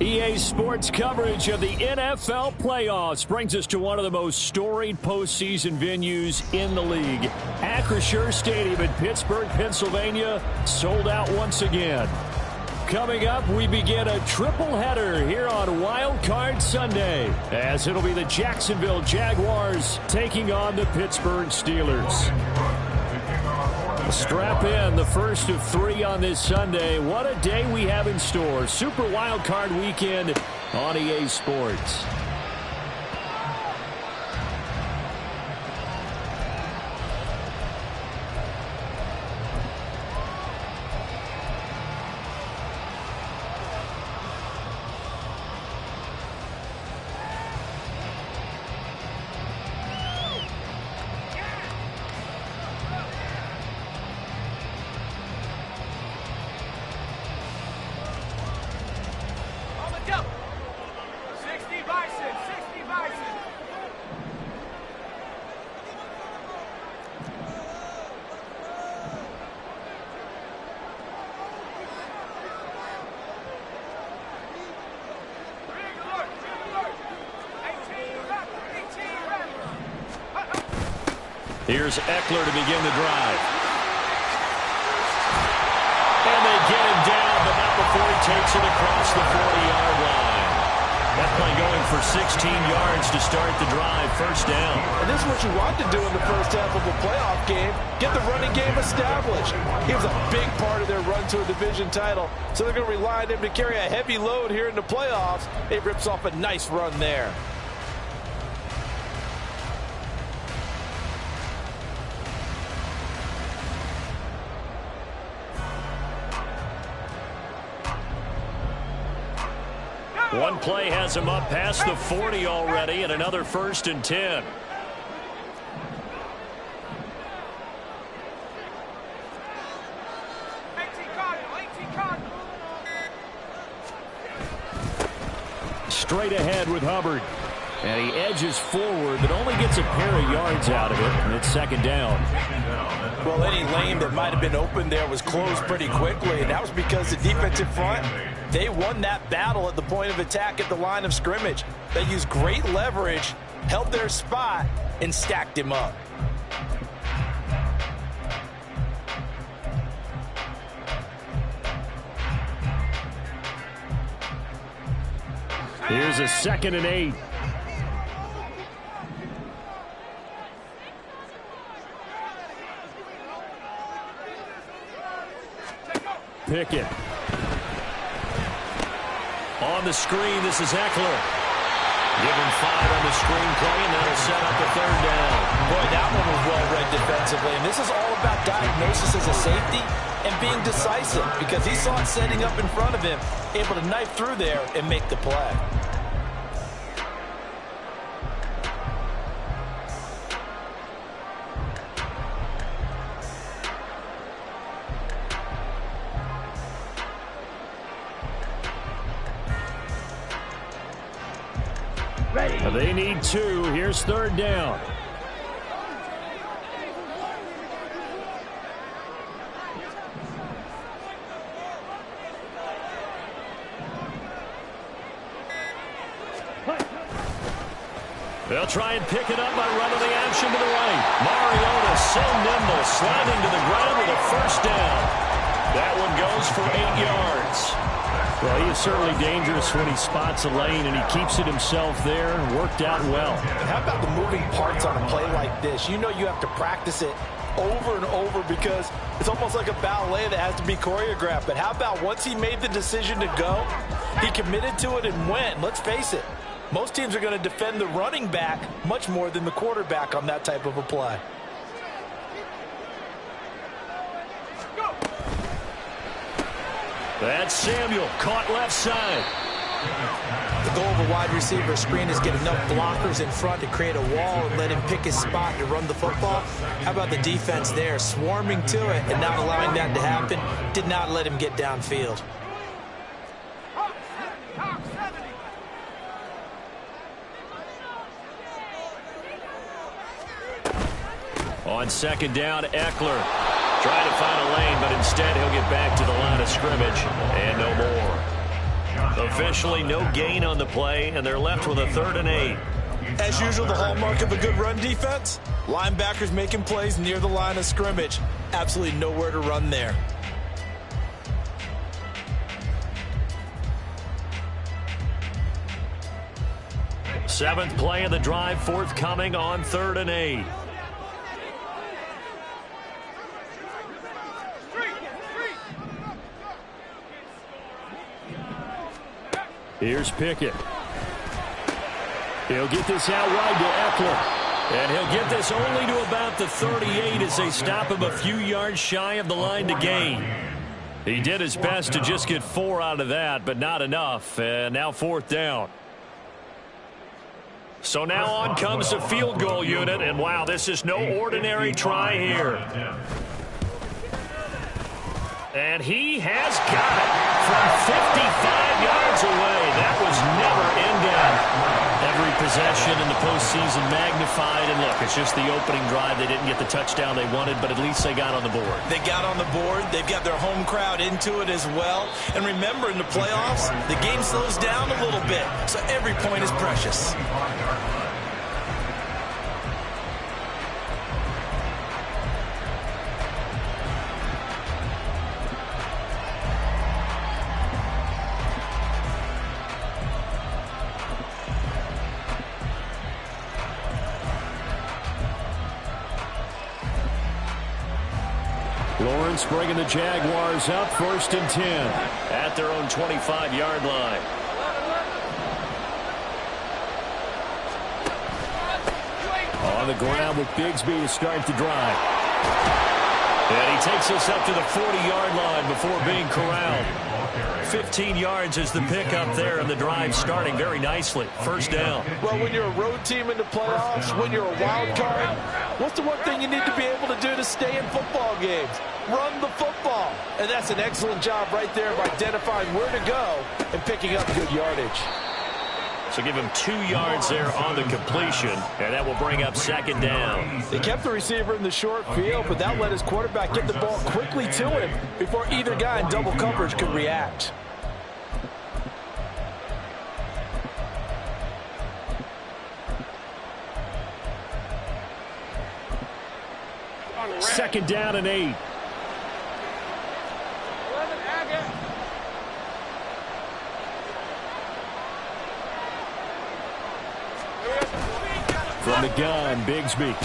EA Sports coverage of the NFL playoffs brings us to one of the most storied postseason venues in the league. Acrisure Stadium in Pittsburgh, Pennsylvania, sold out once again. Coming up, we begin a triple header here on Wild Card Sunday, as it'll be the Jacksonville Jaguars taking on the Pittsburgh Steelers. Strap in, the first of 3 on this Sunday. What a day we have in store. Super Wild Card Weekend on EA Sports. Here's Eckler to begin the drive. And they get him down, but not before he takes it across the 40-yard line. That play going for 16 yards to start the drive, first down. And this is what you want to do in the first half of a playoff game, get the running game established. He was a big part of their run to a division title, so they're going to rely on him to carry a heavy load here in the playoffs. It rips off a nice run there. One play has him up past the 40 already, and another 1st and 10. Straight ahead with Hubbard. And he edges forward, but only gets a pair of yards out of it, and it's 2nd down. Well, any lane that might have been open there was closed pretty quickly, and that was because the defensive front, they won that battle at the point of attack at the line of scrimmage. They used great leverage, held their spot, and stacked him up. Here's a 2nd and 8. Pickett. On the screen, this is Eckler. Give him 5 on the screen play, and that'll set up a 3rd down. Boy, that one was well read defensively, and this is all about diagnosis as a safety and being decisive, because he saw it setting up in front of him, able to knife through there and make the play. They need 2. Here's 3rd down. They'll try and pick it up by running the action to the right. Mariota so nimble, sliding to the ground with a 1st down. That one goes for 8 yards. Well, he is certainly dangerous when he spots a lane, and he keeps it himself there. Worked out well. And how about the moving parts on a play like this? You know you have to practice it over and over because it's almost like a ballet that has to be choreographed. But how about once he made the decision to go, he committed to it and went. Let's face it, most teams are going to defend the running back much more than the quarterback on that type of a play. That's Samuel, caught left side. The goal of a wide receiver screen is get enough blockers in front to create a wall and let him pick his spot to run the football. How about the defense there, swarming to it and not allowing that to happen? Did not let him get downfield. On second down, Eckler trying to find a lane, but instead he'll get back to the line of scrimmage and no more. Officially no gain on the play, and they're left with a 3rd and 8. As usual, the hallmark of a good run defense, linebackers making plays near the line of scrimmage. Absolutely nowhere to run there. Seventh play of the drive forthcoming on 3rd and 8. Here's Pickett. He'll get this out wide to Eckler. And he'll get this only to about the 38 as they stop him a few yards shy of the line to gain. He did his best to just get 4 out of that, but not enough. And now 4th down. So now on comes the field goal unit. And wow, this is no ordinary try here. And he has got it from 55 yards away. That was never in doubt. Every possession in the postseason magnified. And look, it's just the opening drive. They didn't get the touchdown they wanted, but at least they got on the board. They got on the board. They've got their home crowd into it as well. And remember, in the playoffs, the game slows down a little bit. So every point is precious. Lawrence bringing the Jaguars up 1st and 10 at their own 25-yard line. On the ground with Bigsby to start the drive. And he takes us up to the 40-yard line before being corralled. 15 yards is the pickup there, and the drive starting very nicely. 1st down. Well, when you're a road team in the playoffs, when you're a wild card, what's the one thing you need to be able to do to stay in football games? Run the football. And that's an excellent job right there of identifying where to go and picking up good yardage. So give him 2 yards there on the completion, and that will bring up 2nd down. They kept the receiver in the short field, but that let his quarterback get the ball quickly to him before either guy in double coverage could react. Second down and 8. From the gun, Bigsby.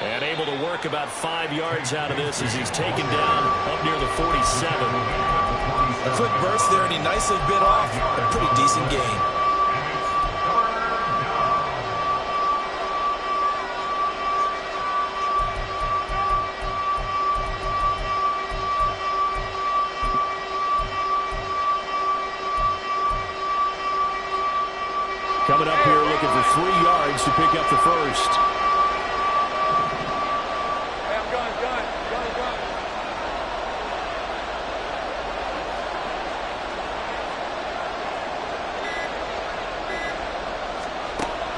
And able to work about 5 yards out of this as he's taken down up near the 47. A quick burst there, and he nicely bit off a pretty decent gain. Coming up here looking for 3 yards to pick up the first.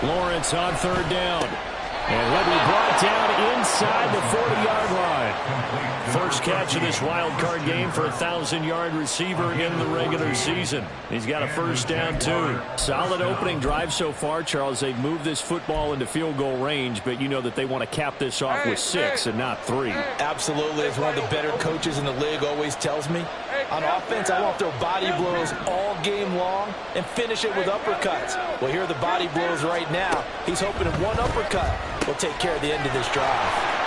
Lawrence on 3rd down. And he'll be brought down inside the 40-yard line. First catch of this wild card game for a 1,000-yard receiver in the regular season. He's got a 1st down, too. Solid opening drive so far, Charles. They've moved this football into field goal range, but you know that they want to cap this off with 6 and not 3. Absolutely. As one of the better coaches in the league always tells me, on offense, I want to throw body blows all game long and finish it with uppercuts. Well, here are the body blows right now. He's hoping that one uppercut will take care of the end of this drive.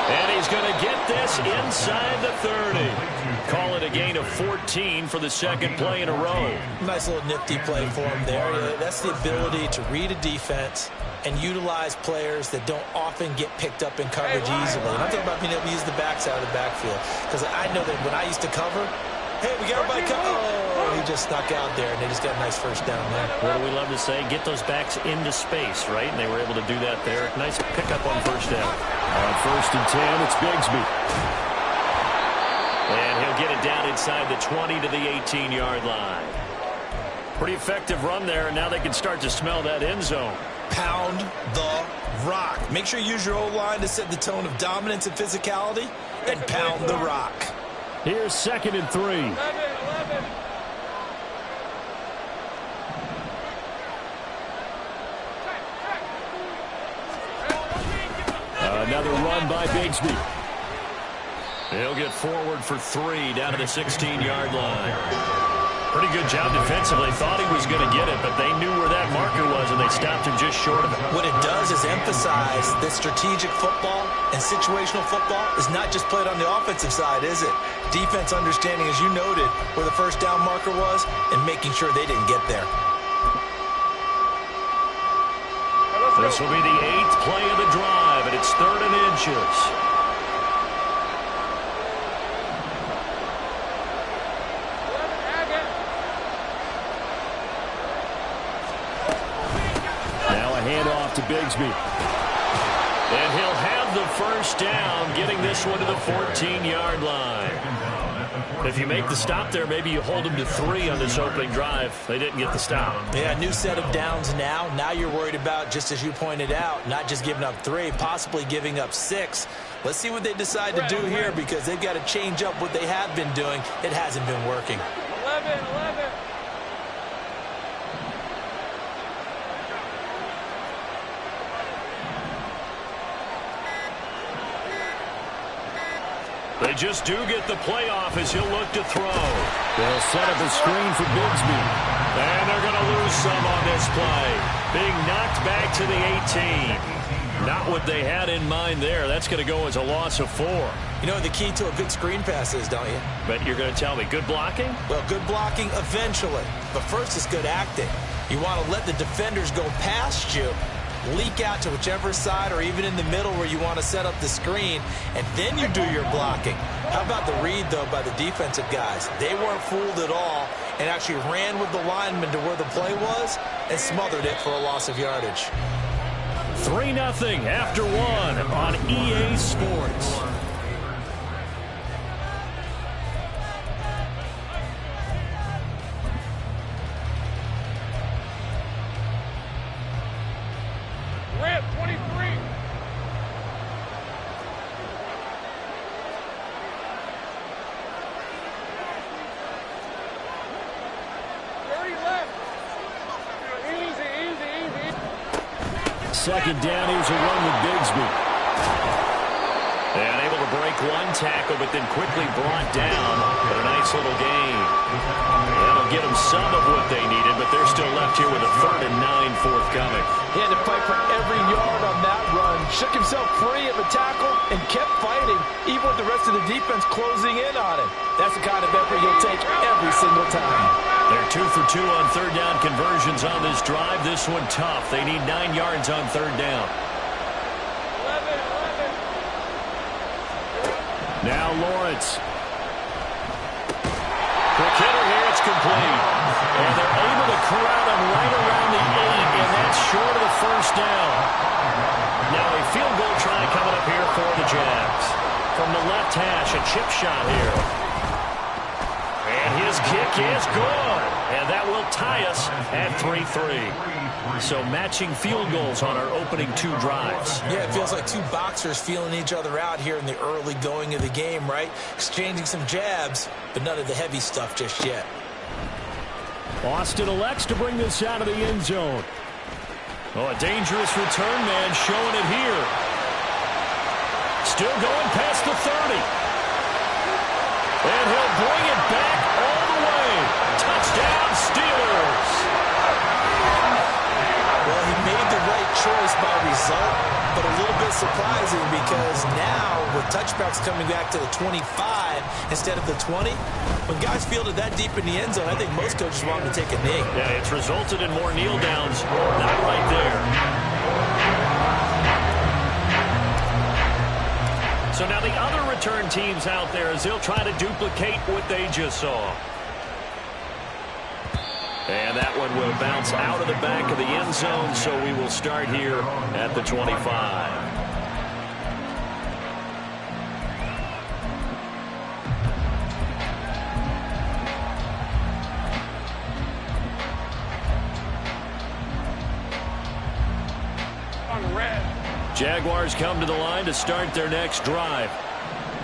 And he's going to get this inside the 30. Call it a gain of 14 for the 2nd play in a row. Nice little nifty play for him there. That's the ability to read a defense and utilize players that don't often get picked up in coverage easily. And I'm talking about being able to use the backside of the backfield. Because I know that when I used to cover, Hey, we got everybody come. Oh, he just snuck out there, and they just got a nice first down there. What do we love to say? Get those backs into space, right? And they were able to do that there. Nice pickup on first down. On 1st and 10, it's Bigsby. And he'll get it down inside the 20 to the 18-yard line. Pretty effective run there, and now they can start to smell that end zone. Pound the rock. Make sure you use your O-line to set the tone of dominance and physicality, and pound the rock. Here's 2nd and 3. 11. Another run by Bigsby. He'll get forward for 3 down to the 16-yard line. Pretty good job defensively. Thought he was going to get it, but they knew where that marker was, and they stopped him just short of it. What it does is emphasize that strategic football and situational football is not just played on the offensive side, is it? Defense understanding, as you noted, where the first down marker was and making sure they didn't get there. This will be the 8th play of the drive, and it's 3rd and inches. Handoff to Bigsby. And he'll have the first down, getting this one to the 14-yard line. If you make the stop there, maybe you hold them to 3 on this opening drive. They didn't get the stop. Yeah, new set of downs now. Now you're worried about, just as you pointed out, not just giving up 3, possibly giving up 6. Let's see what they decide to do here, because they've got to change up what they have been doing. It hasn't been working. 11. They just do get the playoff as he'll look to throw. They'll set up a screen for Bigsby. And they're going to lose some on this play. Being knocked back to the 18. Not what they had in mind there. That's going to go as a loss of 4. You know what the key to a good screen pass is, don't you? But you're going to tell me, good blocking? Well, good blocking eventually. But first is good acting. You want to let the defenders go past you, leak out to whichever side or even in the middle where you want to set up the screen, and then you do your blocking. How about the read, though, by the defensive guys? They weren't fooled at all and actually ran with the lineman to where the play was and smothered it for a loss of yardage. 3-0 after 1 on EA Sports. Rip, 23. Easy. 2nd down, here's a run with Bigsby. And able to break one tackle, but then quickly brought down. But a nice little gain. That'll get them some of what they needed, but they're still left here with a 3rd and 9 forthcoming. He had to fight for every yard on that run. Shook himself free of a tackle and kept fighting, even with the rest of the defense closing in on him. That's the kind of effort you'll take every single time. They're 2 for 2 on 3rd down conversions on this drive. This one tough. They need 9 yards on 3rd down. 11. Now Lawrence. Quick hitter here, it's complete. And they're able to corral him right around the 8, and that's short of the first down. Now a field goal try coming up here for the Jags. From the left hash, a chip shot here. And his kick is good. And that will tie us at 3-3. So matching field goals on our opening 2 drives. Yeah, it feels like 2 boxers feeling each other out here in the early going of the game, right? Exchanging some jabs, but none of the heavy stuff just yet. Austin elects to bring this out of the end zone. Oh, a dangerous return man showing it here. Still going past the 30. And he'll bring it back all the way. Touchdown, Steelers. Well, he made the right choice by result, but a little bit surprising because now with touchbacks coming back to the 25 instead of the 20, when guys fielded that deep in the end zone, I think most coaches want them to take a knee. Yeah, it's resulted in more kneel downs. Not right there. So now the other return teams out there as they'll try to duplicate what they just saw. And that one will bounce out of the back of the end zone, so we will start here at the 25. Jaguars come to the line to start their next drive.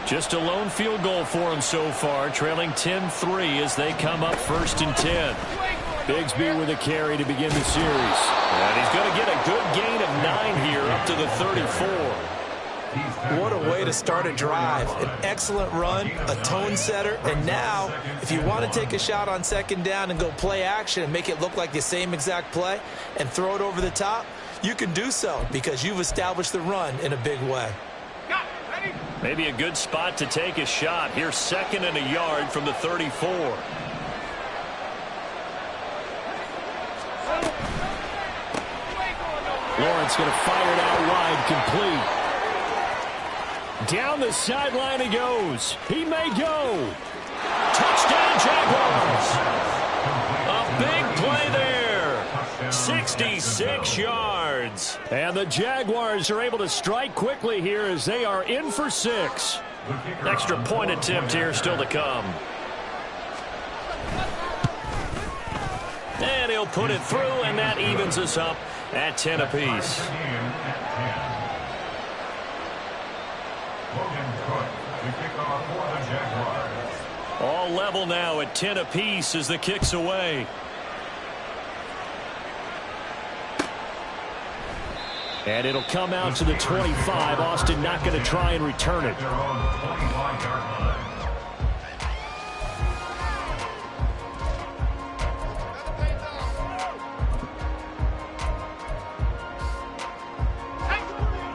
Just a lone field goal for them so far, trailing 10-3 as they come up 1st and 10. Bigsby with a carry to begin the series. And he's going to get a good gain of 9 here up to the 34. What a way to start a drive. An excellent run, a tone setter, and now if you want to take a shot on 2nd down and go play action and make it look like the same exact play and throw it over the top, you can do so because you've established the run in a big way. Maybe a good spot to take a shot. Here's 2nd and a yard from the 34. Lawrence going to fire it out wide, complete. Down the sideline he goes. He may go. Touchdown, Jaguars. A big play there. 66 yards. And the Jaguars are able to strike quickly here as they are in for 6. Extra point attempt here still to come. And he'll put it through, and that evens us up at 10 apiece. All level now at 10 apiece as the kick's away. And it'll come out to the 25. Austin not going to try and return it.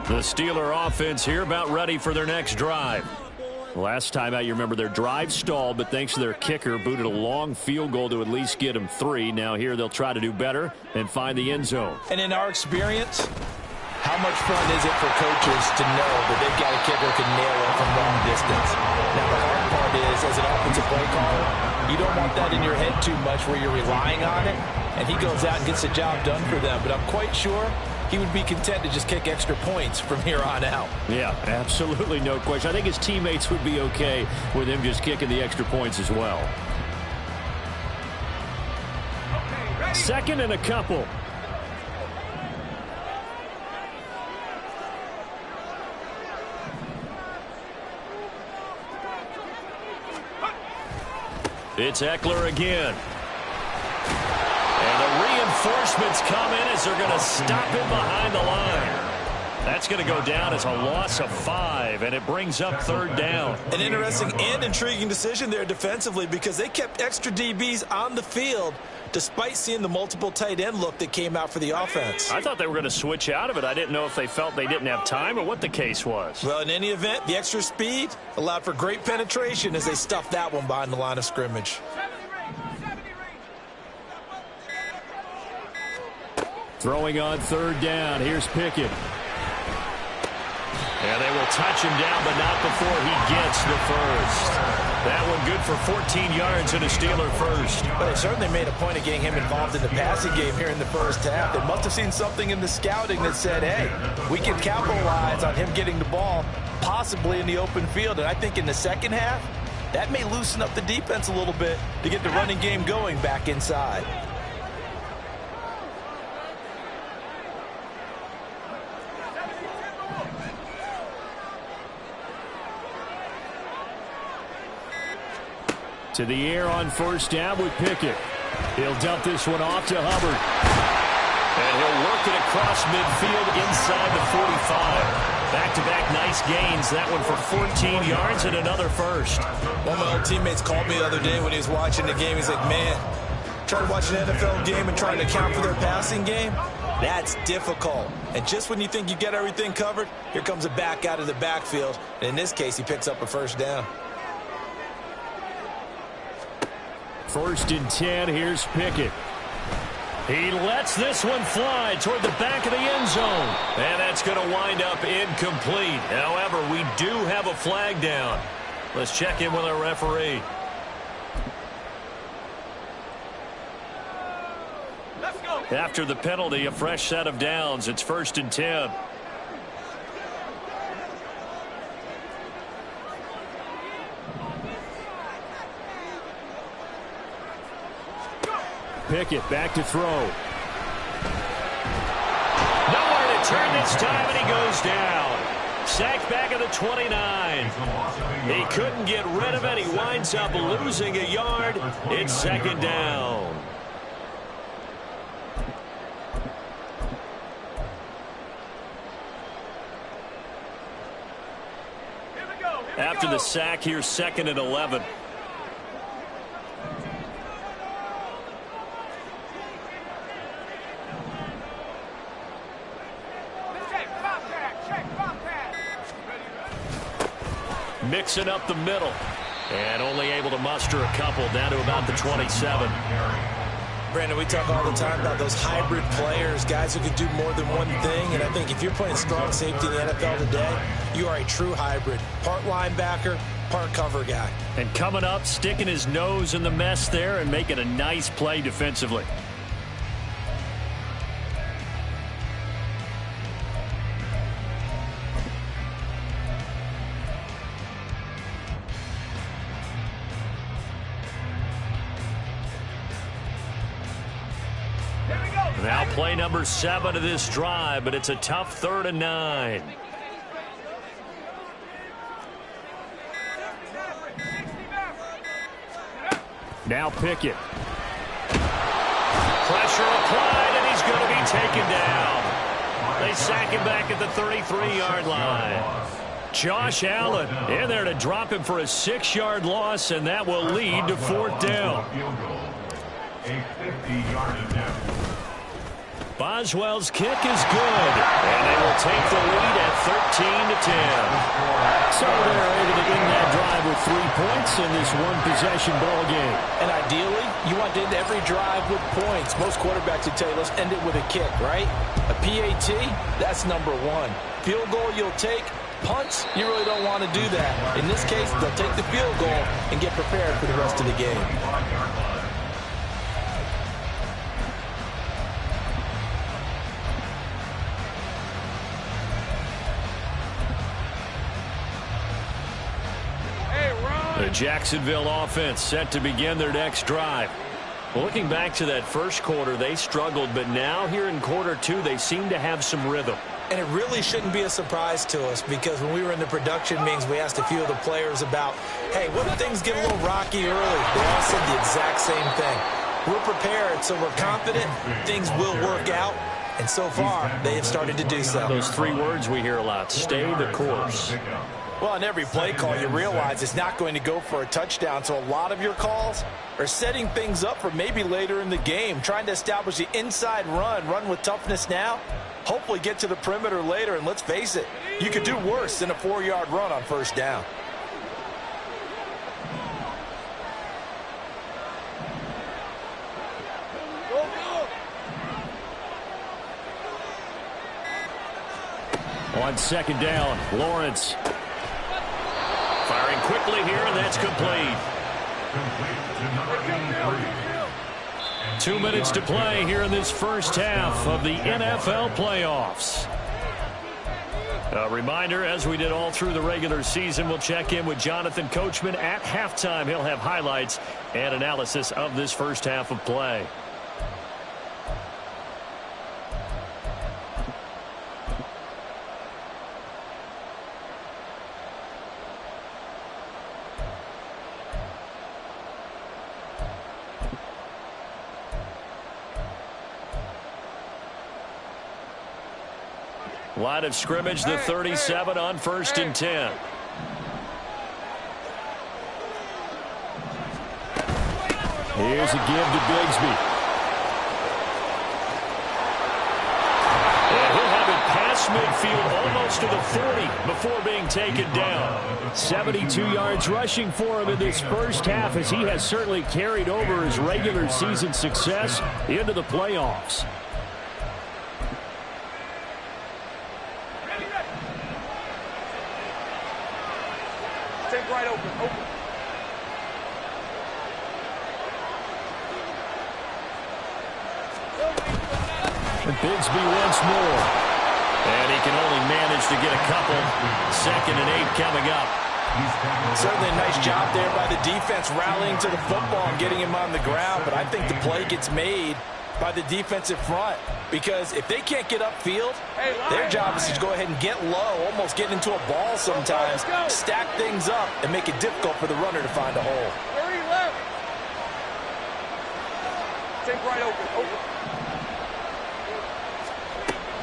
The Steeler offense here about ready for their next drive. Last time out, you remember their drive stalled, but thanks to their kicker, booted a long field goal to at least get them 3. Now here they'll try to do better and find the end zone. And in our experience, how much fun is it for coaches to know that they've got a kicker who can nail it from long distance? Now, the hard part is, as an offensive play caller, you don't want that in your head too much where you're relying on it, and he goes out and gets the job done for them. But I'm quite sure he would be content to just kick extra points from here on out. Yeah, absolutely no question. I think his teammates would be okay with him just kicking the extra points as well. 2nd and a couple. It's Eckler again. And the reinforcements come in as they're going to stop him behind the line. That's going to go down as a loss of 5, and it brings up 3rd down. An interesting and intriguing decision there defensively because they kept extra DBs on the field despite seeing the multiple tight end look that came out for the offense. I thought they were going to switch out of it. I didn't know if they felt they didn't have time or what the case was. Well, in any event, the extra speed allowed for great penetration as they stuffed that one behind the line of scrimmage. Throwing on 3rd down. Here's Pickett. And they will touch him down, but not before he gets the first. That one good for 14 yards and a Steeler first. But they certainly made a point of getting him involved in the passing game here in the first half. They must have seen something in the scouting that said, hey, we can capitalize on him getting the ball, possibly in the open field. And I think in the second half, that may loosen up the defense a little bit to get the running game going back inside. To the air on 1st down with Pickett. He'll dump this one off to Hubbard. And he'll work it across midfield inside the 45. Back-to-back nice gains. That one for 14 yards and another first. One of my old teammates called me the other day when he was watching the game. He's like, man, trying to watch an NFL game and trying to account for their passing game, that's difficult. And just when you think you get everything covered, here comes a back out of the backfield. And in this case, he picks up a 1st down. 1st and 10. Here's Pickett. He lets this one fly toward the back of the end zone. And that's going to wind up incomplete. However, we do have a flag down. Let's check in with our referee. Let's go. After the penalty, a fresh set of downs. It's 1st and 10. Pickett back to throw. Nowhere to turn this time, and he goes down. Sacked back at the 29. He couldn't get rid of it. He winds up losing a yard. It's 2nd down. After the sack, here's 2nd and 11. Mixing up the middle. And only able to muster a couple down to about the 27. Brandon, we talk all the time about those hybrid players, guys who can do more than one thing. And I think if you're playing strong safety in the NFL today, you are a true hybrid. Part linebacker, part cover guy. And coming up, sticking his nose in the mess there and making a nice play defensively. Now play number 7 of this drive, but it's a tough 3rd and 9. Now Pickett. Pressure applied, and he's going to be taken down. They sack him back at the 33-yard line. Josh Allen in there to drop him for a 6-yard loss, and that will lead to 4th down. A 50-yard attempt. Boswell's kick is good, and they will take the lead at 13-10. So they're able to end that drive with 3 points in this one-possession ball game. And ideally, you want to end every drive with points. Most quarterbacks would tell you, let's end it with a kick, right? A PAT, that's number 1. Field goal you'll take. Punts, you really don't want to do that. In this case, they'll take the field goal and get prepared for the rest of the game. The Jacksonville offense set to begin their next drive. Well, looking back to that first quarter, they struggled, but now here in quarter 2, they seem to have some rhythm. And it really shouldn't be a surprise to us, because when we were in the production meetings, we asked a few of the players about, hey, what if things get a little rocky early? They all said the exact same thing. We're prepared, so we're confident things will work out. And so far, they have started to do so. Those 3 words we hear a lot: stay the course. Well, on every play call, you realize it's not going to go for a touchdown. So a lot of your calls are setting things up for maybe later in the game, trying to establish the inside run with toughness now, hopefully get to the perimeter later. And let's face it, you could do worse than a 4-yard run on 1st down. On 2nd down, Lawrence. Firing quickly here, and that's complete. 2 minutes to play here in this first half of the NFL playoffs. A reminder, as we did all through the regular season, we'll check in with Jonathan Coachman at halftime. He'll have highlights and analysis of this first half of play. Line of scrimmage, the 37 on 1st and 10. Here's a give to Bigsby. And he'll have it pass midfield, almost to the 40 before being taken down. 72 yards rushing for him in this first half, as he has certainly carried over his regular season success into the playoffs. Take right open. And Bigsby once more. And he can only manage to get a couple. 2nd and 8 coming up. Certainly a nice job there by the defense rallying to the football and getting him on the ground. But I think the play gets made by the defensive front, because if they can't get upfield, their job is to go ahead and get low, almost get into a ball sometimes, stack things up, and make it difficult for the runner to find a hole. 30 left. Take right open.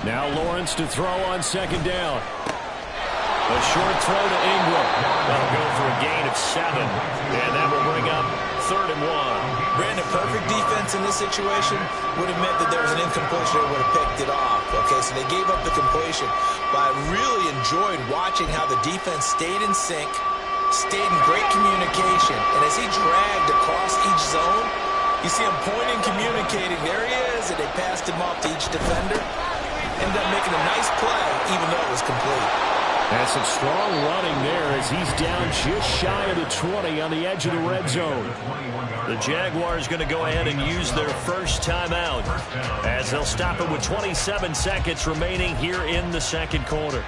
Now Lawrence to throw on 2nd down. A short throw to Ingram. That'll go for a gain of 7. And that will bring up 3rd and 1. Brandon, perfect defense in this situation would have meant that there was an incompletion. They would have picked it off. Okay, so they gave up the completion. But I really enjoyed watching how the defense stayed in sync, stayed in great communication. And as he dragged across each zone, you see him pointing, communicating. There he is, and they passed him off to each defender. Ended up making a nice play, even though it was complete. And some strong running there as he's down just shy of the 20 on the edge of the red zone. The Jaguars going to go ahead and use their first timeout, as they'll stop it with 27 seconds remaining here in the 2nd quarter.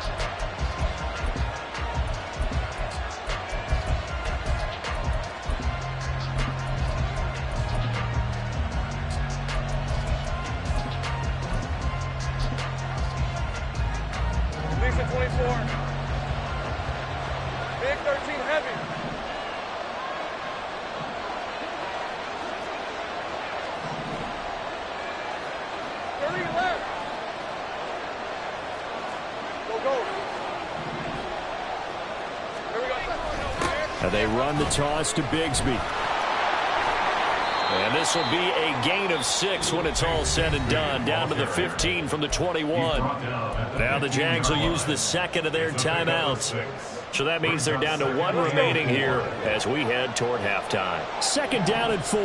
Lisa 24. Big 13 heavy. Left. Go. Here we go. And they run the toss to Bigsby. And this will be a gain of 6 when it's all said and done. Down to the 15 from the 21. Now the Jags will use the 2nd of their timeouts. So that means they're down to 1 remaining here as we head toward halftime. 2nd down and 4.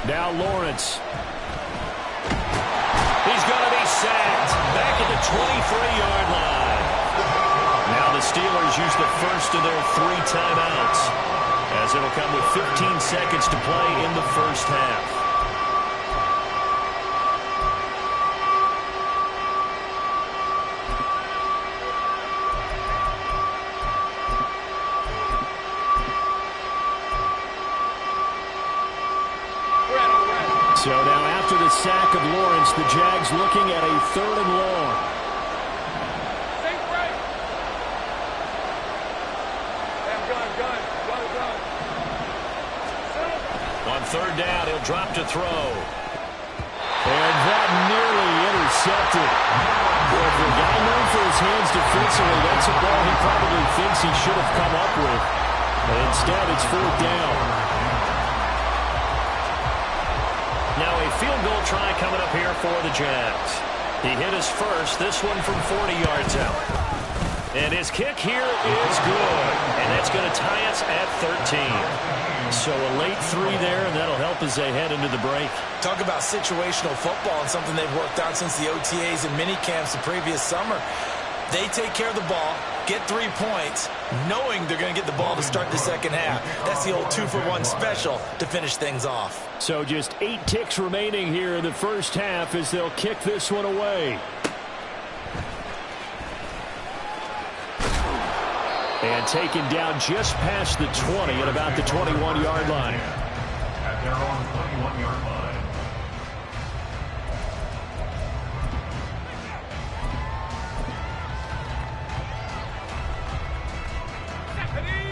Now Lawrence. He's going to be sacked back at the 23-yard line. Now the Steelers use the first of their 3 timeouts, as it'll come with 15 seconds to play in the first half. So now after the sack of Lawrence, the Jags looking at a 3rd and long. Think right. Gun. On 3rd down, he'll drop to throw. And that nearly intercepted. Well, for a guy known for his hands defensively, that's a ball he probably thinks he should have come up with. But instead, it's 4th down. Now a field goal try coming up here for the Jags. He hit his first, this one from 40 yards out. And his kick here is good. And that's going to tie us at 13. So a late 3 there, and that'll help as they head into the break. Talk about situational football and something they've worked out since the OTAs and mini camps the previous summer. They take care of the ball, get 3 points, knowing they're going to get the ball to start the second half. That's the old 2-for-1 special to finish things off. So just 8 ticks remaining here in the first half as they'll kick this one away. And taken down just past the 20 at about the 21-yard line. At their own 21-yard line.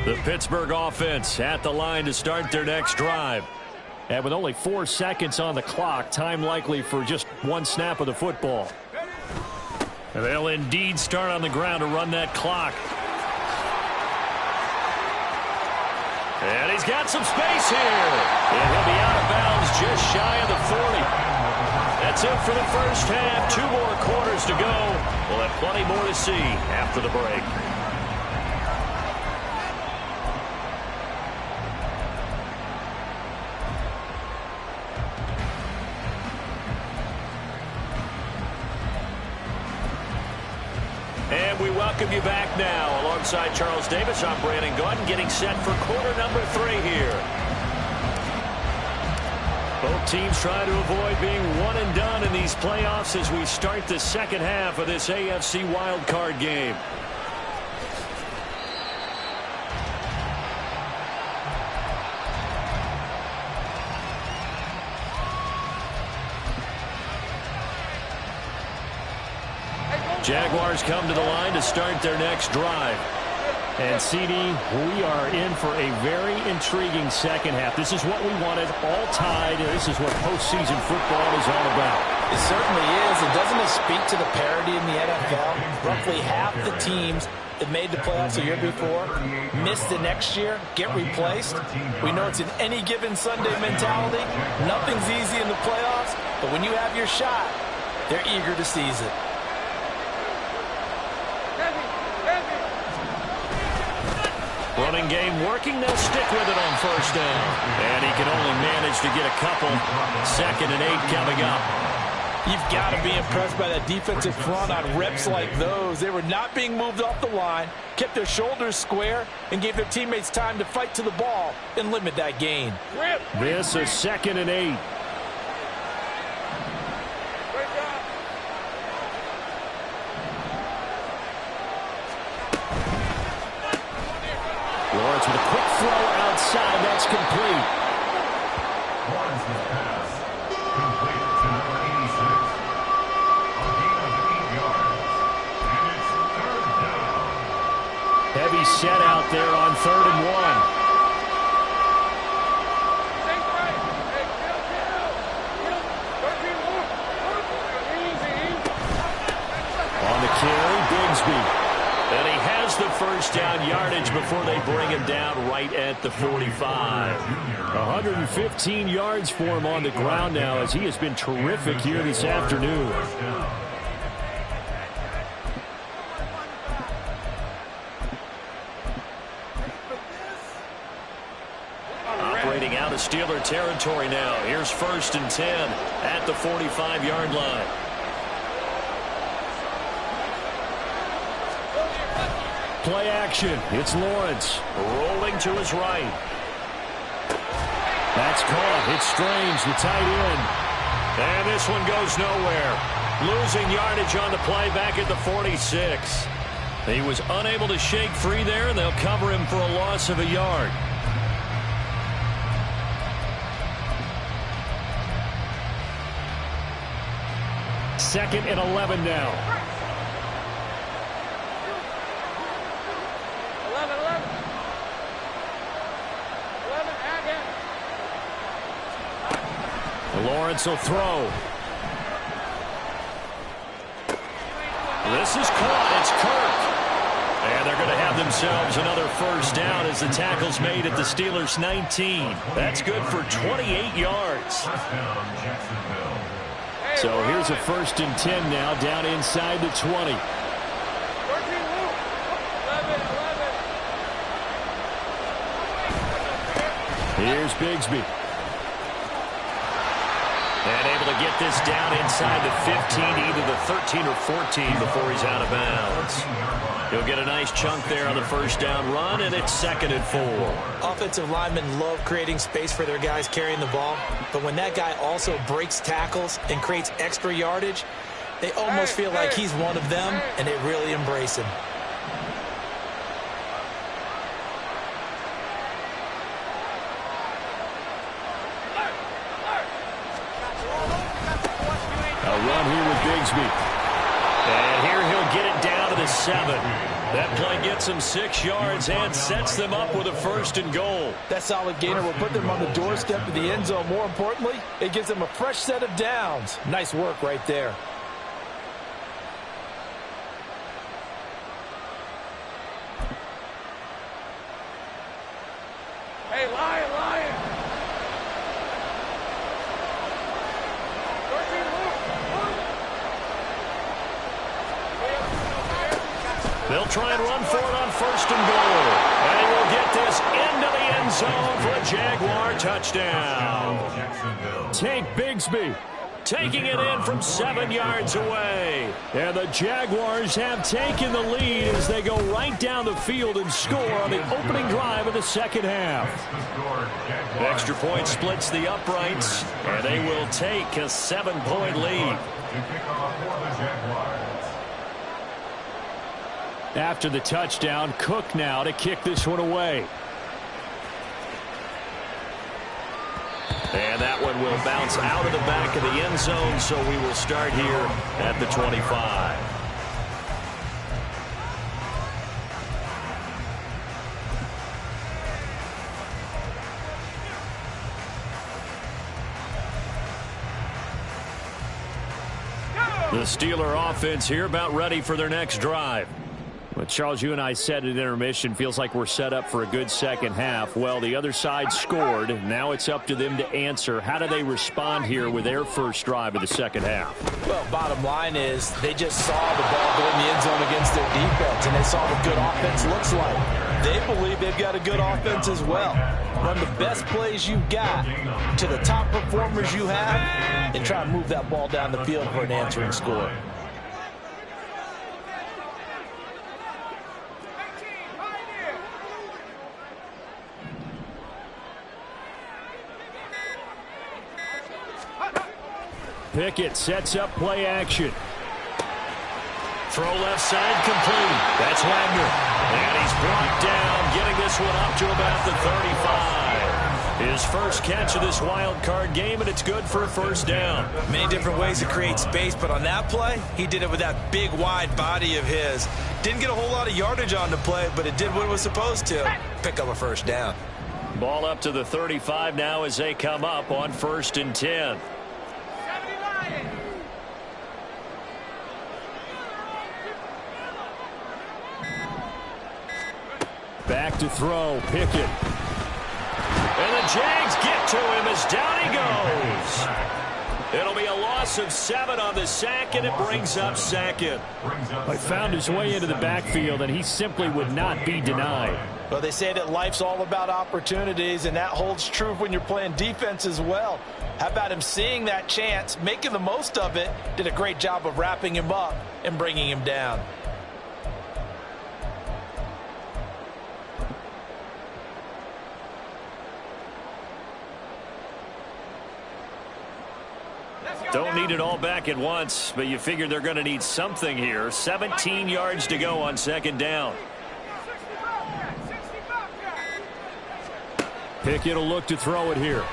The Pittsburgh offense at the line to start their next drive. And with only 4 seconds on the clock, time likely for just 1 snap of the football. And they'll indeed start on the ground to run that clock. And he's got some space here. And he'll be out of bounds just shy of the 40. That's it for the first half. 2 more quarters to go. We'll have plenty more to see after the break. And we welcome you back now. Alongside Charles Davis, I'm Brandon Gaudin, getting set for quarter number 3 here. Both teams try to avoid being one and done in these playoffs as we start the second half of this AFC wildcard game. Jaguars come to the line to start their next drive. And, CD, we are in for a very intriguing second half. This is what we wanted, all tied. This is what postseason football is all about. It certainly is. And doesn't it speak to the parity in the NFL? Roughly half the teams that made the playoffs the year before missed the next year, get replaced. We know it's an any given Sunday mentality. Nothing's easy in the playoffs, but when you have your shot, they're eager to seize it. Running game working. They'll stick with it on first down. And he can only manage to get a couple. 2nd and 8 coming up. You've got to be impressed by that defensive front on reps like those. They were not being moved off the line, kept their shoulders square, and gave their teammates time to fight to the ball and limit that gain. This is 2nd and 8. Lawrence with a quick throw outside. That's complete. Lawrence's pass complete to number 86. A gain of 8 yards. And it's 3rd down. Heavy set out there on 3rd and 1. On the carry, Bigsby. And he has the first down yardage before they bring him down right at the 45. 115 yards for him on the ground now as he has been terrific here this afternoon. Operating out of Steeler territory now. Here's 1st and 10 at the 45-yard line. Play action. It's Lawrence rolling to his right. That's caught. It's Strange, the tight end. And this one goes nowhere. Losing yardage on the play back at the 46. He was unable to shake free there, and they'll cover him for a loss of a yard. Second and 11 now. Lawrence will throw. This is caught. It's Kirk. And they're going to have themselves another first down as the tackle's made at the Steelers' 19. That's good for 28 yards. So here's a 1st and 10 now down inside the 20. Here's Bigsby. And able to get this down inside the 15, either the 13 or 14 before he's out of bounds. He'll get a nice chunk there on the first down run, and it's 2nd and 4. Offensive linemen love creating space for their guys carrying the ball, but when that guy also breaks tackles and creates extra yardage, they almost feel like he's one of them, and they really embrace him. Run here with Bigsby. And here he'll get it down to the 7. That play gets him 6 yards and sets them up with a 1st and goal. That solid gainer will put them on the doorstep of the end zone. More importantly, it gives them a fresh set of downs. Nice work right there. Hey, Lion! They'll try and run for it on 1st and goal. And he will get this into the end zone for a Jaguar touchdown. Tank Bigsby taking it in from 7 yards away. And the Jaguars have taken the lead as they go right down the field and score on the opening drive of the second half. Extra point splits the uprights, and they will take a 7-point lead. After the touchdown, Cook now to kick this one away. And that one will bounce out of the back of the end zone, so we will start here at the 25. The Steeler offense here about ready for their next drive. Well, Charles, you and I said at intermission, feels like we're set up for a good second half. Well, the other side scored. Now it's up to them to answer. How do they respond here with their first drive of the second half? Well, bottom line is they just saw the ball go in the end zone against their defense, and they saw what good offense looks like. They believe they've got a good offense as well. Run the best plays you've got to the top performers you have and try to move that ball down the field for an answering score. Pickett sets up play action. Throw left side complete. That's Wagner. And he's brought down, getting this one up to about the 35. His first catch of this wild card game, and it's good for a first down. Many different ways to create space, but on that play, he did it with that big, wide body of his. Didn't get a whole lot of yardage on the play, but it did what it was supposed to. Pick up a first down. Ball up to the 35 now as they come up on 1st and 10. Back to throw, Pickett. And the Jags get to him as down he goes. It'll be a loss of 7 on the sack, and it brings up second. He found his way into the backfield, and he simply would not be denied. Well, they say that life's all about opportunities, and that holds true when you're playing defense as well. How about him seeing that chance, making the most of it, did a great job of wrapping him up and bringing him down. Don't need it all back at once, but you figure they're going to need something here. 17 yards to go on second down. Pickett will look to throw it here.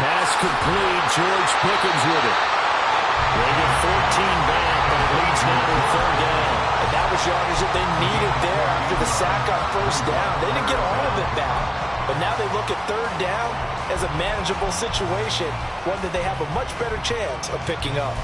Pass complete. George Pickens with it. They get 14 back, but it leads now to a third down. And that was yardage that they needed there after the sack on first down. They didn't get all of it back, but now they look at third down as a manageable situation, one that they have a much better chance of picking up.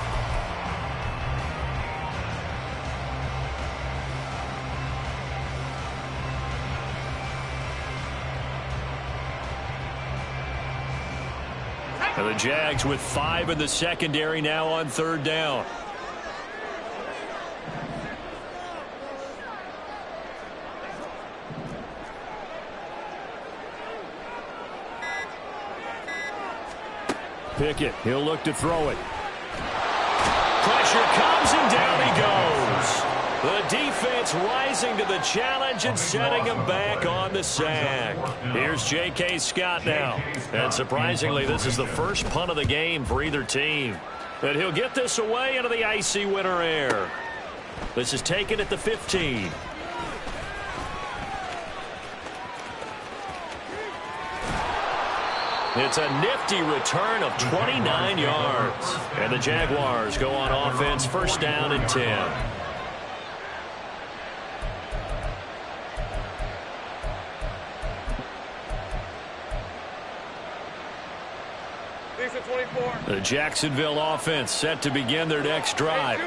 And the Jags with 5 in the secondary now on third down. Pickett, he'll look to throw it. Pressure comes and down he goes. The defense rising to the challenge and setting him back on the sack. Here's J.K. Scott now. And surprisingly, this is the first punt of the game for either team. And he'll get this away into the icy winter air. This is taken at the 15. It's a nifty return of 29 yards. And the Jaguars go on offense, first down and 10. The Jacksonville offense set to begin their next drive.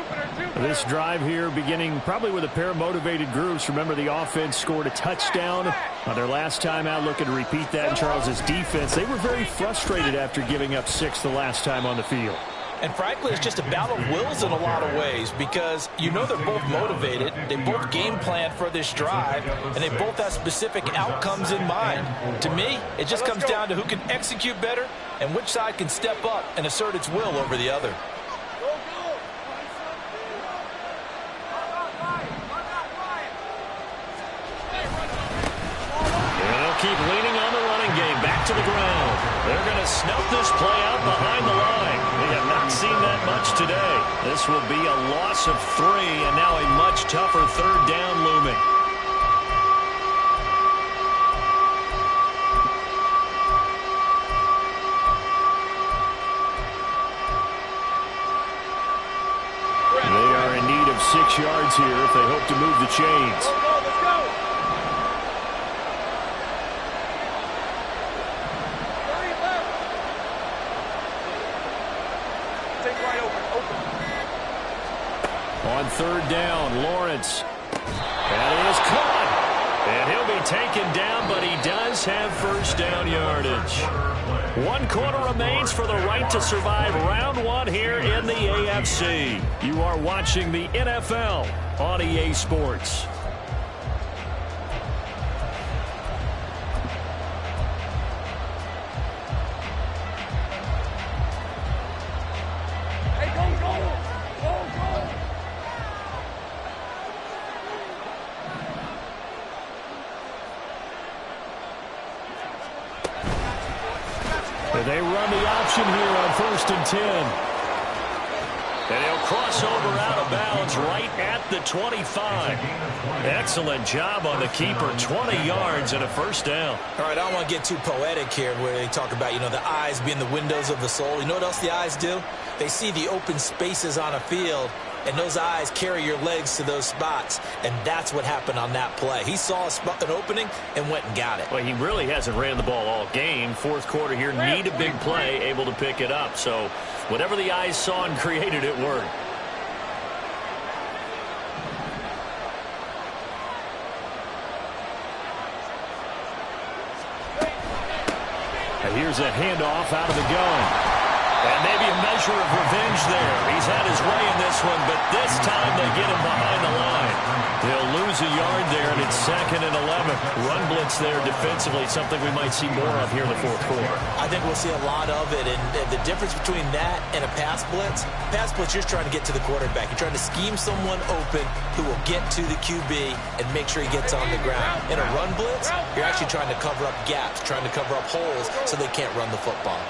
This drive here beginning probably with a pair of motivated groups. Remember, the offense scored a touchdown on their last time out, looking to repeat that in Charles's defense. They were very frustrated after giving up 6 the last time on the field. And frankly, it's just a battle of wills in a lot of ways because you know they're both motivated. They both game plan for this drive, and they both have specific outcomes in mind. To me, it just comes down to who can execute better and which side can step up and assert its will over the other. Keep leaning on the running game. Back to the ground. They're going to snuff this play out behind the line. We have not seen that much today. This will be a loss of 3, and now a much tougher third down looming. They are in need of 6 yards here if they hope to move the chains. Let's go. On third down, Lawrence. That is caught. And he'll be taken down, but he does have first down yardage. 1 quarter remains for the right to survive round 1 here in the AFC. You are watching the NFL on EA Sports. They run the option here on 1st and 10. And he'll cross over out of bounds right at the 25. Excellent job on the keeper. 20 yards and a first down. All right, I don't want to get too poetic here where they talk about, the eyes being the windows of the soul. You know what else the eyes do? They see the open spaces on a field, and those eyes carry your legs to those spots, and that's what happened on that play. He saw an opening and went and got it. Well, he really hasn't ran the ball all game. 4th quarter here, need a big play, able to pick it up. So whatever the eyes saw and created, it worked. And here's a handoff out of the gun. And maybe a measure of revenge there. He's had his way in this one, but this time they get him behind the line. They'll lose a yard there, and it's 2nd and 11. Run blitz there defensively, something we might see more of here in the 4th quarter. I think we'll see a lot of it, and the difference between that and a pass blitz, you're just trying to get to the quarterback. You're trying to scheme someone open who will get to the QB and make sure he gets on the ground. In a run blitz, you're actually trying to cover up gaps, trying to cover up holes so they can't run the football.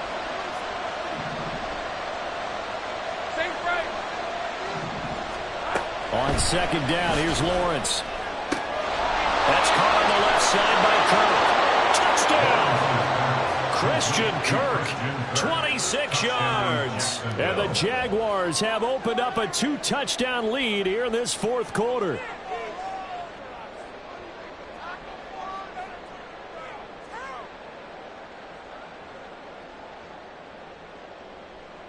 On 2nd down, here's Lawrence. That's caught on the left side by Kirk. Touchdown! Christian Kirk, 26 yards. And the Jaguars have opened up a 2-touchdown lead here in this 4th quarter.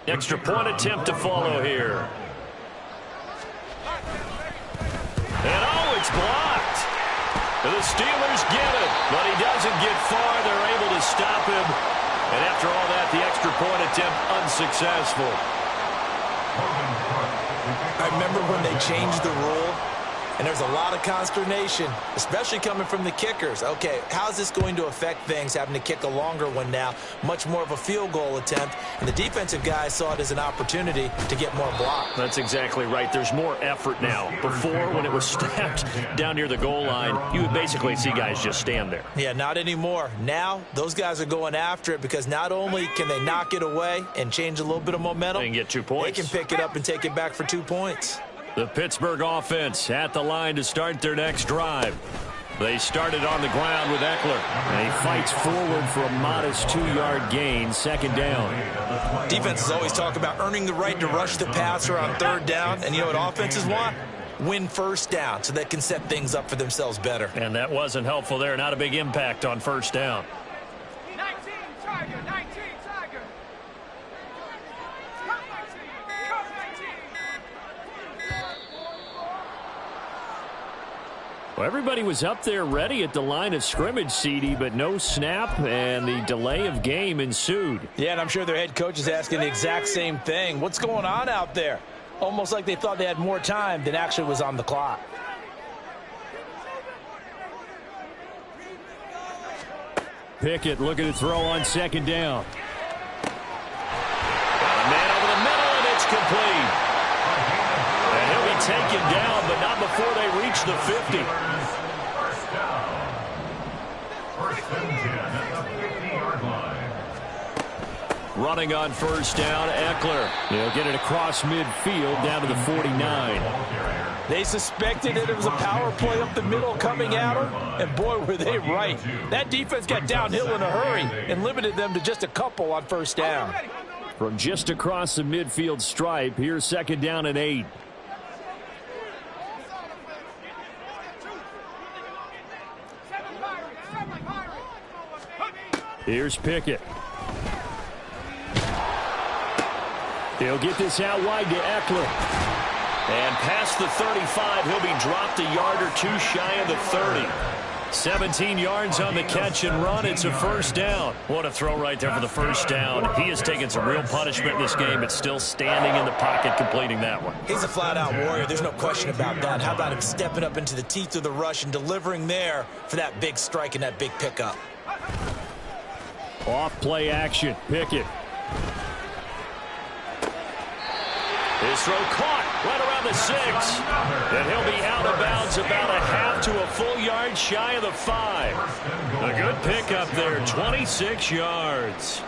Extra point attempt to follow here. And it's blocked. The Steelers get it, but he doesn't get far. They're able to stop him. And after all that, the extra point attempt unsuccessful. I remember when they changed the rule, and there's a lot of consternation, especially coming from the kickers. Okay, how's this going to affect things, having to kick a longer one now, much more of a field goal attempt, and the defensive guys saw it as an opportunity to get more blocks. That's exactly right. There's more effort now. Before, when it was snapped down near the goal line, you would basically see guys just stand there. Yeah, not anymore. Now, those guys are going after it because not only can they knock it away and change a little bit of momentum, they can get 2 points. They can pick it up and take it back for 2 points. The Pittsburgh offense at the line to start their next drive. They started on the ground with Eckler. And he fights forward for a modest 2-yard gain, 2nd down. Defenses always talk about earning the right to rush the passer on 3rd down. And you know what offenses want? Win 1st down so they can set things up for themselves better. And that wasn't helpful there. Not a big impact on 1st down. 19, Tiger, 19, Tiger. Well, everybody was up there ready at the line of scrimmage, CD, but no snap, and the delay of game ensued. Yeah, and I'm sure their head coach is asking the exact same thing. What's going on out there? Almost like they thought they had more time than actually was on the clock. Pickett looking to throw on second down. Got a man over the middle, and it's complete. And he'll be taken down, but not before they reach the 50. First down. First and 10 at the 50-yard line. Running on first down, Eckler. He'll get it across midfield down to the 49. They suspected that it was a power play up the middle coming at them, and boy, were they right. That defense got downhill in a hurry and limited them to just a couple on first down. From just across the midfield stripe, here's second down and 8. Here's Pickett. He'll get this out wide to Eckler. And past the 35, he'll be dropped a yard or two shy of the 30. 17 yards on the catch and run. It's a first down. What a throw right there for the first down. He has taken some real punishment in this game, but still standing in the pocket completing that one. He's a flat-out warrior. There's no question about that. How about him stepping up into the teeth of the rush and delivering there for that big strike and that big pickup? Off play action. Pickett. His throw caught right around the 6. And he'll be out of bounds about a half to a full yard shy of the 5. A good pickup there, 26 yards.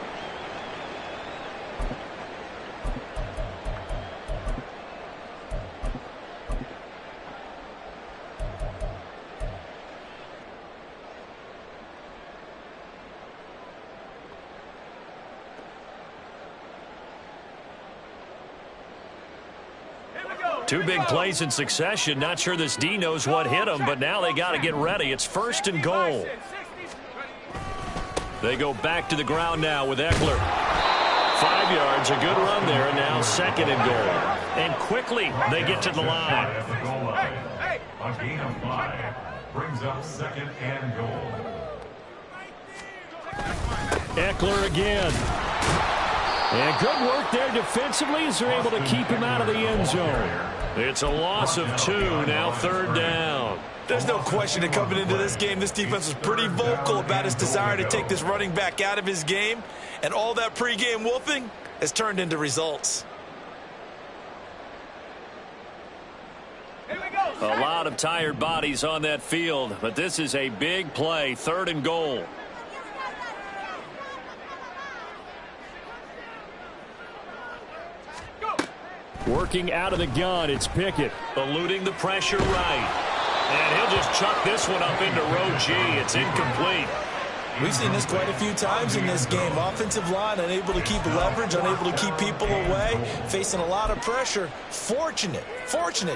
Two big plays in succession. Not sure this D knows what hit him, but now they got to get ready. It's first and goal. They go back to the ground now with Eckler. 5 yards, a good run there, and now second and goal. And quickly they get to the line. A gain of 5 brings up second and goal. Eckler again. And good work there defensively as they're able to keep him out of the end zone. It's a loss of 2, now third down. There's no question that coming into this game, this defense was pretty vocal about its desire to take this running back out of his game. And all that pregame wolfing has turned into results. A lot of tired bodies on that field, but this is a big play, third and goal. Working out of the gun, it's Pickett. Eluding the pressure right. And he'll just chuck this one up into row G. It's incomplete. We've seen this quite a few times in this game. Offensive line unable to keep leverage, unable to keep people away, facing a lot of pressure. Fortunate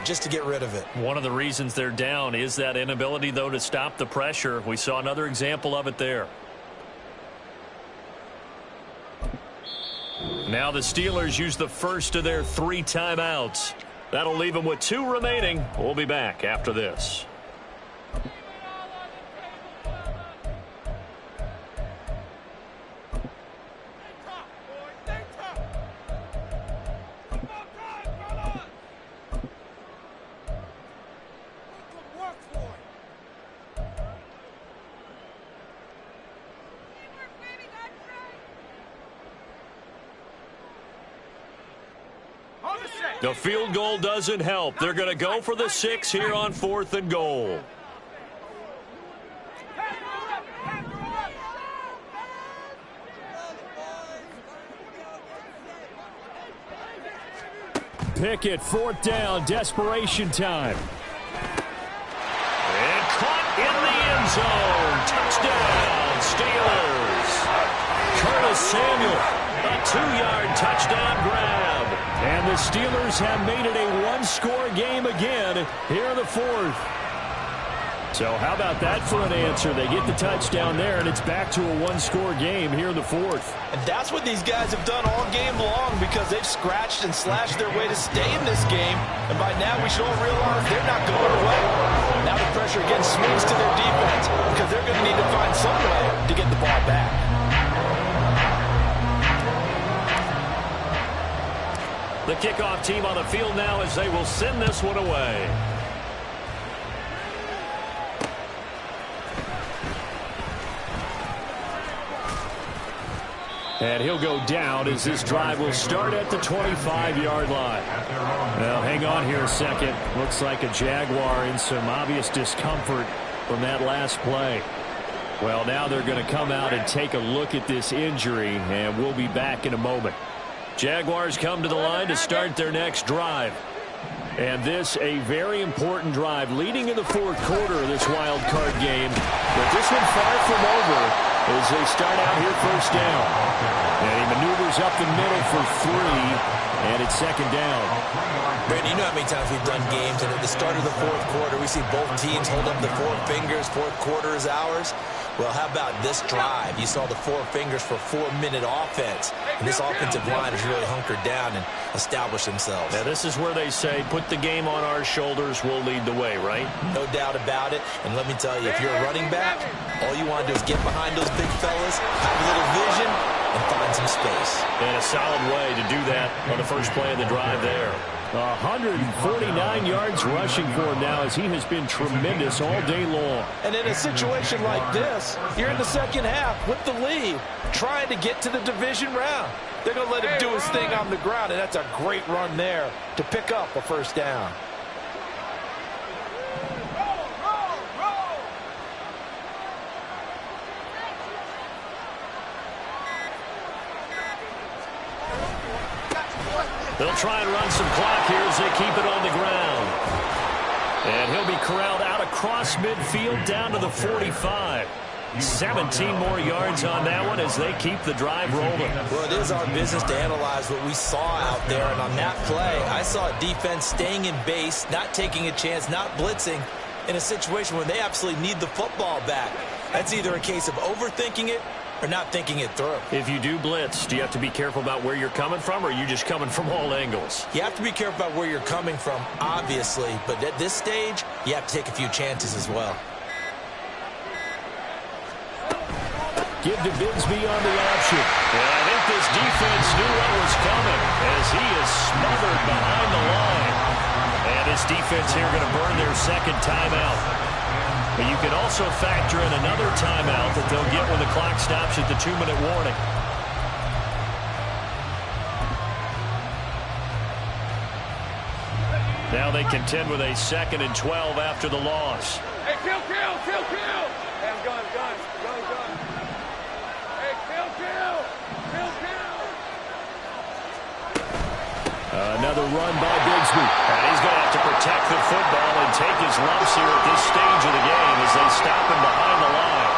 just to get rid of it. One of the reasons they're down is that inability, though, to stop the pressure. We saw another example of it there. Now the Steelers use the first of their 3 timeouts. That'll leave them with 2 remaining. We'll be back after this. The field goal doesn't help. They're going to go for the 6 here on 4th and goal. Pickett, 4th down, desperation time. And caught in the end zone. Touchdown, Steelers. Curtis Samuel, a 2-yard touchdown grab. And the Steelers have made it a 1-score game again here in the 4th. So how about that for an answer? They get the touchdown there, and it's back to a 1-score game here in the 4th. And that's what these guys have done all game long because they've scratched and slashed their way to stay in this game. And by now we should all realize they're not going away. Now the pressure again swings to their defense because they're going to need to find some way to get the ball back. The kickoff team on the field now as they will send this one away. And he'll go down as this drive will start at the 25-yard line. Now, hang on here a second. Looks like a Jaguar in some obvious discomfort from that last play. Well, now they're going to come out and take a look at this injury, and we'll be back in a moment. Jaguars come to the line to start their next drive. And this a very important drive leading in the fourth quarter of this wild card game. But this one far from over as they start out here first down. And he maneuvers up the middle for 3, and it's second down. Brandon, you know how many times we've done games, and at the start of the fourth quarter, we see both teams hold up the 4 fingers, fourth quarter is ours. Well, how about this drive? You saw the 4 fingers for 4-minute offense, and this offensive line has really hunkered down and established themselves. Now, this is where they say, put the game on our shoulders, we'll lead the way, right? No doubt about it, and let me tell you, if you're a running back, all you want to do is get behind those big fellas, have a little vision, and find some space. And a solid way to do that on the first play of the drive there. 149 yards rushing for him now as he has been tremendous all day long. And in a situation like this, you're in the second half with the lead, trying to get to the division round. They're going to let him do his thing on the ground, and that's a great run there to pick up a first down. They'll try and run some clock here as they keep it on the ground. And he'll be corralled out across midfield down to the 45. 17 more yards on that one as they keep the drive rolling. Well, it is our business to analyze what we saw out there. And on that play, I saw a defense staying in base, not taking a chance, not blitzing in a situation where they absolutely need the football back. That's either a case of overthinking it or not thinking it through. If you do blitz, do you have to be careful about where you're coming from, or are you just coming from all angles? You have to be careful about where you're coming from, obviously, but at this stage, you have to take a few chances as well. Give to Bigsby on the option. And I think this defense knew what was coming as he is smothered behind the line. And this defense here going to burn their second timeout. But you can also factor in another timeout that they'll get when the clock stops at the 2-minute warning. Now they contend with a 2nd and 12 after the loss. Hey, kill! Hey, I'm going. Hey, kill! Another run by Bigsby. And he's going to have to protect the football and take his lumps here at this stage of the game as they stop him behind the line.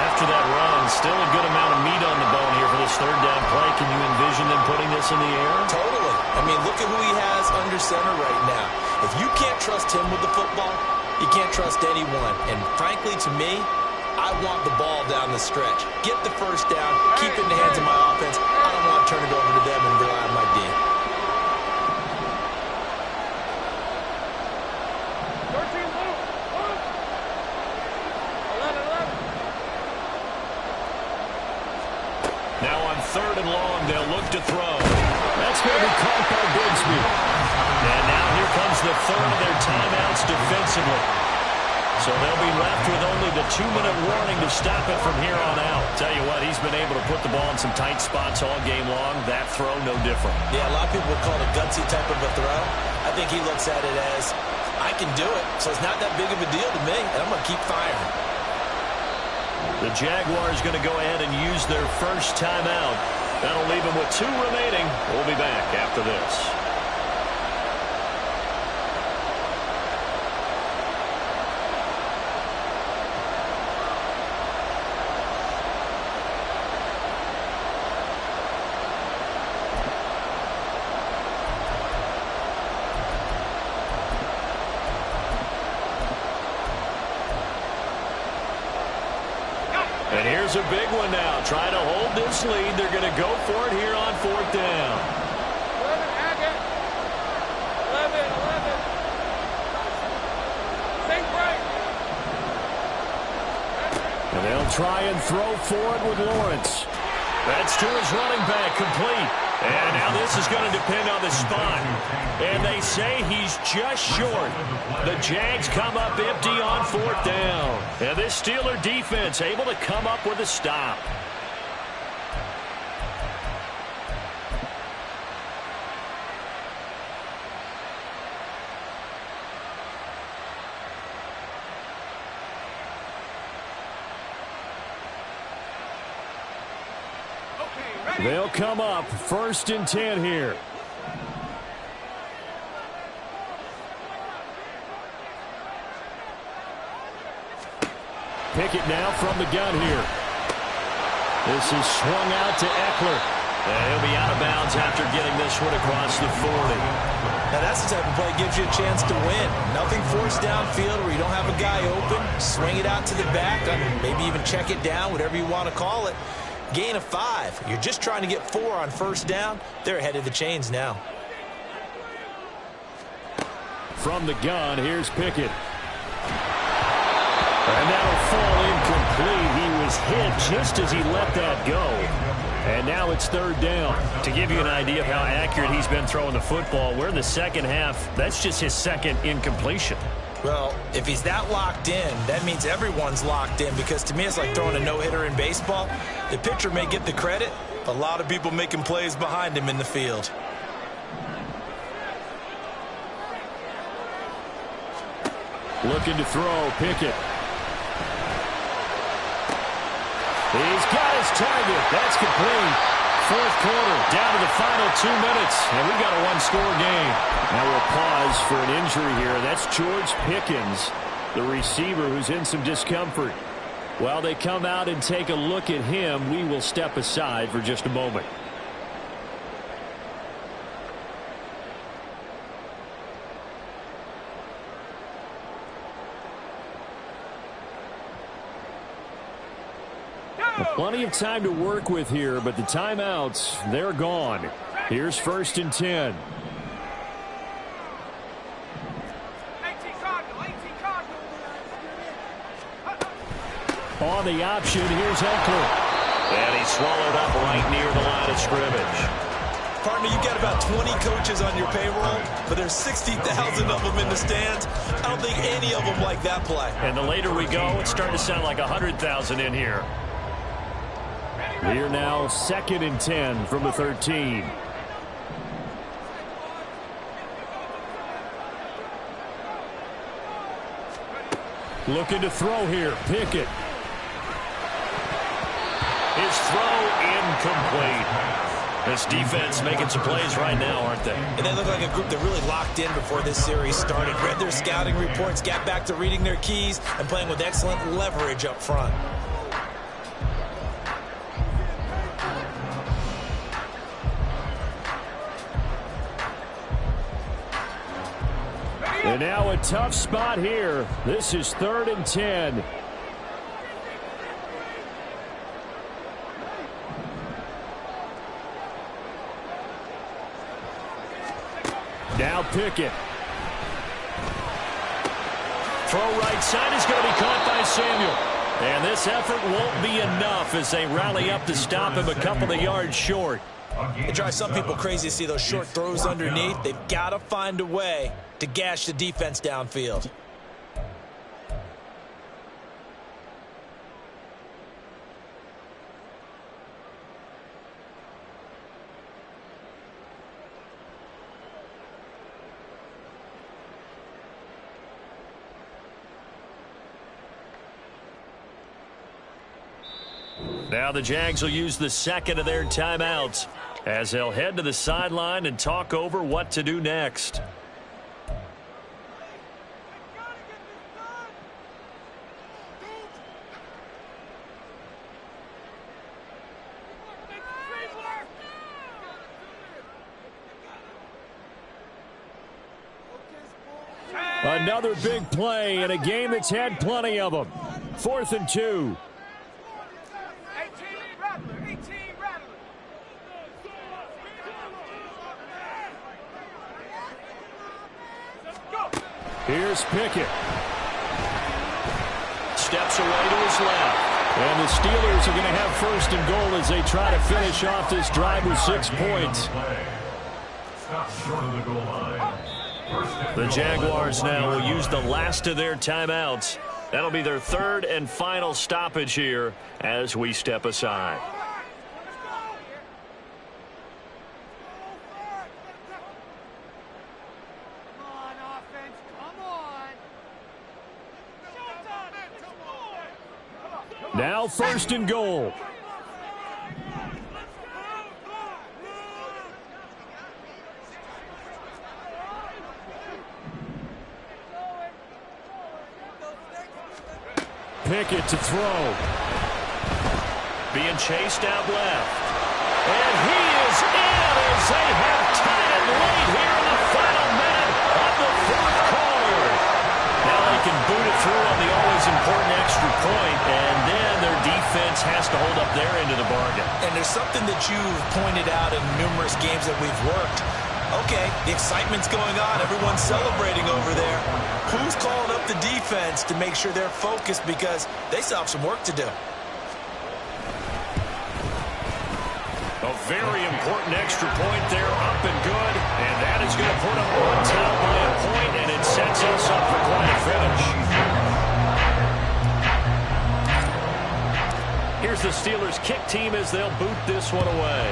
After that run, still a good amount of meat on the bone here for this third down play. Can you envision them putting this in the air? Totally. I mean, look at who he has under center right now. If you can't trust him with the football, you can't trust anyone. And frankly, to me, I want the ball down the stretch. Get the first down, keep it in the hands of my offense. I don't want to turn it over to them and rely on my D. 3rd and long, they'll look to throw. That's going to be caught by Bigsby. And now here comes the 3rd of their timeouts defensively. So they'll be left with only the 2-minute warning to stop it from here on out. Tell you what, he's been able to put the ball in some tight spots all game long. That throw, no different. Yeah, a lot of people would call it a gutsy type of a throw. I think he looks at it as, I can do it, so it's not that big of a deal to me, and I'm going to keep firing. The Jaguars going to go ahead and use their first timeout. That'll leave them with 2 remaining. We'll be back after this. And here's a big one now. Trying to hold this lead. They're going to go for it here on 4th down. 11, Agate. 11. Think right. And they'll try and throw for it with Lawrence. That's to his running back, complete. And now this is going to depend on the spot. And they say he's just short. The Jags come up empty on 4th down. And this Steeler defense able to come up with a stop. They'll come up 1st and 10 here. Pickett now from the gun here. This is swung out to Eckler. And he'll be out of bounds after getting this one across the 40. Now that's the type of play that gives you a chance to win. Nothing forced downfield where you don't have a guy open. Swing it out to the back, maybe even check it down, whatever you want to call it. Gain of 5. You're just trying to get 4 on 1st down. They're ahead of the chains now. From the gun, here's Pickett. And that'll fall incomplete. He was hit just as he let that go. And now it's 3rd down. To give you an idea of how accurate he's been throwing the football, we're in the second half. That's just his 2nd incompletion. Well, if he's that locked in, that means everyone's locked in, because to me it's like throwing a no-hitter in baseball. The pitcher may get the credit, but a lot of people making plays behind him in the field. Looking to throw, Pickett. He's got his target. That's complete. 4th quarter, down to the final 2 minutes, and we got a 1-score game. Now we'll pause for an injury here. That's George Pickens, the receiver who's in some discomfort. While they come out and take a look at him, we will step aside for just a moment. Plenty of time to work with here, but the timeouts, they're gone. Here's 1st and 10. On the option, here's Eckler. And he's swallowed up right near the line of scrimmage. Partner, you got about 20 coaches on your payroll, but there's 60,000 of them in the stands. I don't think any of them like that play. And the later we go, it's starting to sound like 100,000 in here. Here now, 2nd and 10 from the 13. Looking to throw here, Pickett. His throw incomplete. This defense making some plays right now, aren't they? And they look like a group that really locked in before this series started. Read their scouting reports, got back to reading their keys, and playing with excellent leverage up front. And now a tough spot here. This is 3rd and 10. Now Pickett. Throw right side is going to be caught by Samuel. And this effort won't be enough as they rally up to stop him a couple of yards short. It drives some people crazy to see those short throws underneath. They've got to find a way to gash the defense downfield. Now the Jags will use the 2nd of their timeouts as they'll head to the sideline and talk over what to do next. Another big play in a game that's had plenty of them. 4th and 2. Here's Pickett. Steps away to his left. And the Steelers are going to have first and goal as they try to finish off this drive with 6 points. Stop short of the goal line. The Jaguars now will use the last of their timeouts. That'll be their third and final stoppage here as we step aside. Now first and goal. Pickett to throw. Being chased out left. And he is in as they have tied it late here in the final minute of the fourth quarter. Now they can boot it through on the always important extra point, and then their defense has to hold up their end of the bargain. And there's something that you've pointed out in numerous games that we've worked. Okay, the excitement's going on. Everyone's celebrating over there. Who's calling up the defense to make sure they're focused because they still have some work to do? A very important extra point there, up and good. And that is going to put them on top by a point, and it sets us up for quite a finish. Here's the Steelers' kick team as they'll boot this one away.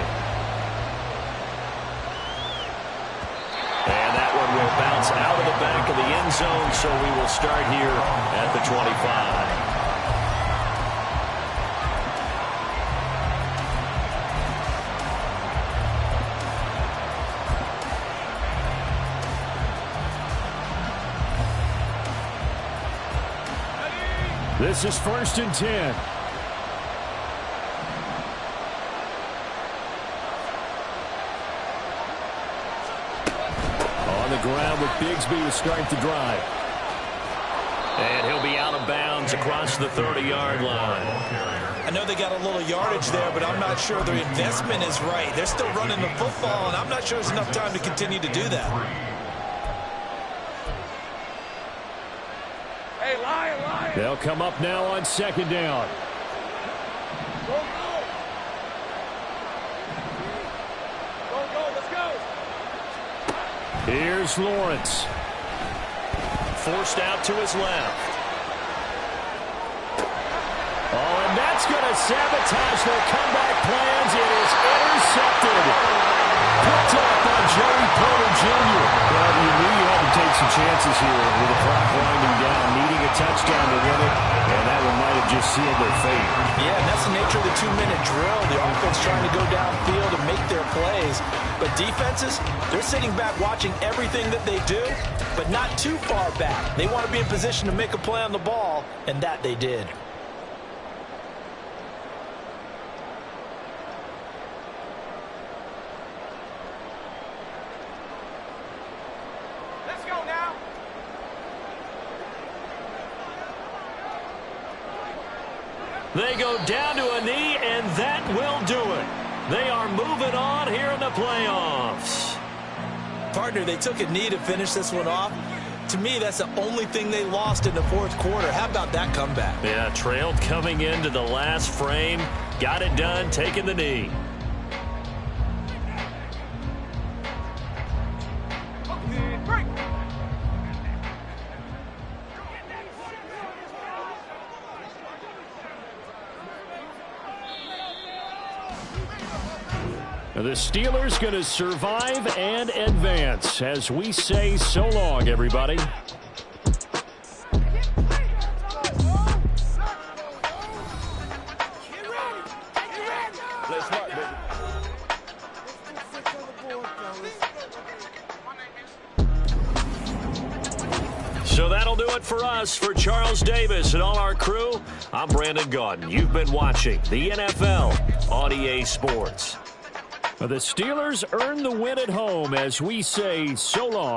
And that one will bounce out of the back of the end zone, so we will start here at the 25. This is first and 10. On the ground with Bigsby to start the drive. And he'll be out of bounds across the 30-yard line. I know they got a little yardage there, but I'm not sure their investment is right. They're still running the football, and I'm not sure there's enough time to continue to do that. Hey, Lion. They'll come up now on second down. Go, let's go. Here's Lawrence. Forced out to his left. Oh, and that's going to sabotage their comeback plans. It is intercepted. Picked up by Joey Porter Jr. Well, you knew you had to take some chances here with the clock winding down, needing a touchdown to win it, and that one might have just sealed their fate. Yeah, and that's the nature of the 2-minute drill. The offense trying to go downfield and make their plays. But defenses, they're sitting back watching everything that they do, but not too far back. They want to be in position to make a play on the ball, and that they did. Let's go now. They go down to a knee, and that will do it. They are moving on here in the playoffs. Partner, they took a knee to finish this one off. To me, that's the only thing they lost in the fourth quarter. How about that comeback? Yeah, trailed coming into the last frame. Got it done, taking the knee. The Steelers going to survive and advance as we say so long, everybody. So that'll do it for us. For Charles Davis and all our crew, I'm Brandon Gaudin. You've been watching the NFL on EA Sports. The Steelers earn the win at home as we say so long.